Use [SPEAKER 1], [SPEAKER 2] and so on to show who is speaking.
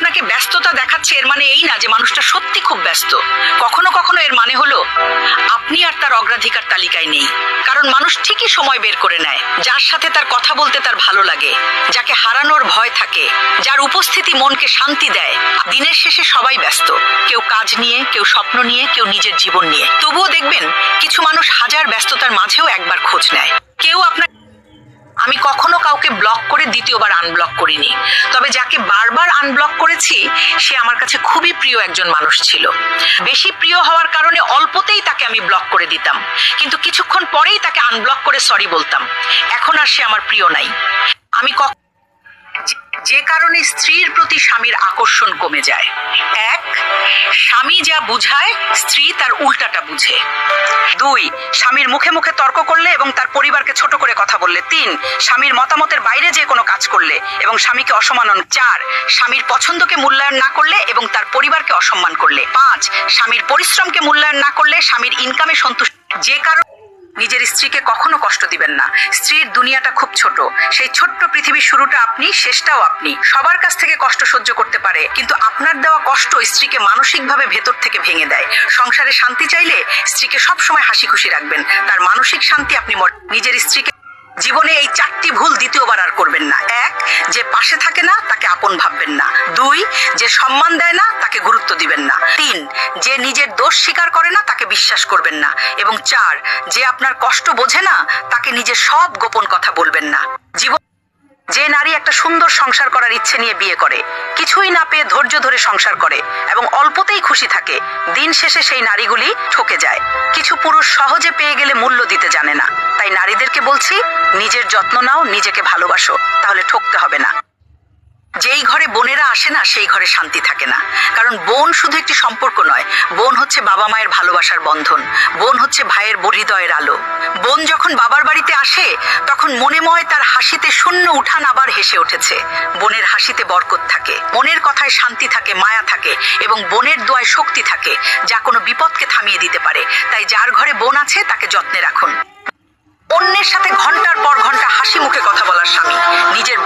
[SPEAKER 1] আপনাকে ব্যস্ততা দেখাচ্ছে এর মানে এই না যে মানুষটা সত্যি খুব ব্যস্ত। কখনো কখনো এর মানে হলো আপনি আর তার অগ্রাধিকার তালিকায় নেই। কারণ মানুষ ঠিকই সময় বের করে নেয় যার সাথে তার কথা বলতে তার ভালো লাগে, যাকে হারানোর ভয় থাকে, যার উপস্থিতি মনকে শান্তি দেয়। দিনের শেষে সবাই ব্যস্ত, কেউ কাজ নিয়ে, কেউ স্বপ্ন নিয়ে, কেউ নিজের জীবন নিয়ে। তবুও দেখবেন কিছু মানুষ হাজার ব্যস্ততার মাঝেও একবার খোঁজ নেয়। কেউ আপনার আমি কখনো কাউকে ব্লক করে দ্বিতীয়বার আনব্লক করিনি, তবে যাকে বারবার আনব্লক করেছি সে আমার কাছে খুবই প্রিয় একজন মানুষ ছিল। বেশি প্রিয় হওয়ার কারণে অল্পতেই তাকে আমি ব্লক করে দিতাম, কিন্তু কিছুক্ষণ পরেই তাকে আনব্লক করে সরি বলতাম। এখন আর সে আমার প্রিয় নাই। আমি যে কারণে স্ত্রীর প্রতি স্বামীর আকর্ষণ কমে যায়। এক, স্বামী যা বুঝায় স্ত্রী তার উল্টাটা বুঝে। দুই, স্বামীর মুখে মুখে তর্ক করলে এবং তার পরিবারকে ছোট করে কথা বললে। তিন, স্বামীর মতামতের বাইরে যে কোনো কাজ করলে এবং স্বামীকে অসম্মান। চার, স্বামীর পছন্দকে মূল্যায়ন না করলে এবং তার পরিবারকে অসম্মান করলে। পাঁচ, স্বামীর পরিশ্রমকে মূল্যায়ন না করলে স্বামীর ইনকামে সন্তুষ্ট। যে কারণে নিজের স্ত্রীকে কখনো কষ্ট দিবেন না। স্ত্রীর দুনিয়াটা খুব ছোট, সেই ছোট্ট পৃথিবীর শুরুটা আপনি, শেষটাও আপনি। সবার কাছ থেকে কষ্ট সহ্য করতে পারে, কিন্তু আপনার দেওয়া কষ্ট স্ত্রীকে মানসিকভাবে ভেতর থেকে ভেঙে দেয়। সংসারে শান্তি চাইলে স্ত্রীকে সবসময় হাসি খুশি রাখবেন, তার মানসিক শান্তি আপনি নিজের স্ত্রীকে। জীবনে এই চারটি ভুল দ্বিতীয়বার আর করবেন না। এক, যে পাশে থাকে না তাকে আপন ভাববেন না। দুই, যে সম্মান দেয় না তাকে গুরুত্ব দিবেন না। তিন, যে নিজের দোষ স্বীকার করে না তাকে বিশ্বাস করবেন না। এবং চার, যে আপনার কষ্ট বোঝে না তাকে নিজের সব গোপন কথা বলবেন না। যে নারী একটা সুন্দর সংসার করার ইচ্ছে নিয়ে বিয়ে করে, কিছুই না পেয়ে ধৈর্য ধরে সংসার করে এবং অল্পতেই খুশি থাকে, দিন শেষে সেই নারীগুলি ঠকে যায়। কিছু পুরুষ সহজে পেয়ে গেলে মূল্য দিতে জানে না। তাই নারীদেরকে বলছি, নিজের যত্ন নাও, নিজেকে ভালোবাসো, তাহলে ঠকতে হবে না। যেই ঘরে বোনেরা আসে না সেই ঘরে শান্তি থাকে না। কারণ বোন শুধু একটি সম্পর্ক নয়, বোন হচ্ছে বাবা মায়ের ভালোবাসার বন্ধন, বোন হচ্ছে ভাইয়ের হৃদয়ের আলো। বোন যখন বাবার বাড়িতে আসে তখন মনে ময় তার হাসিতে শূন্য উঠান আবার হেসে উঠেছে। বোনের হাসিতে বরকত থাকে, বোনের কথায় শান্তি থাকে, মায়া থাকে এবং বোনের দোয়ায় শক্তি থাকে যা কোনো বিপদকে থামিয়ে দিতে পারে। তাই যার ঘরে বোন আছে তাকে যত্নে রাখুন। অন্যের সাথে ঘন্টার পর ঘন্টা হাসি মুখে কথা বলার স্বামী নিজের